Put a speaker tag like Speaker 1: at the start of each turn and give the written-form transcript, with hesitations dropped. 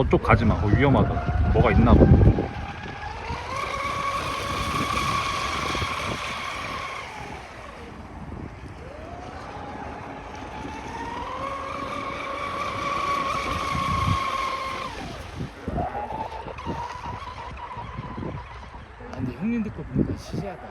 Speaker 1: 저쪽 가지마. 거기 위험하다. 뭐가 있나 봐.
Speaker 2: 근데 형님들 거 보니까 시시하다.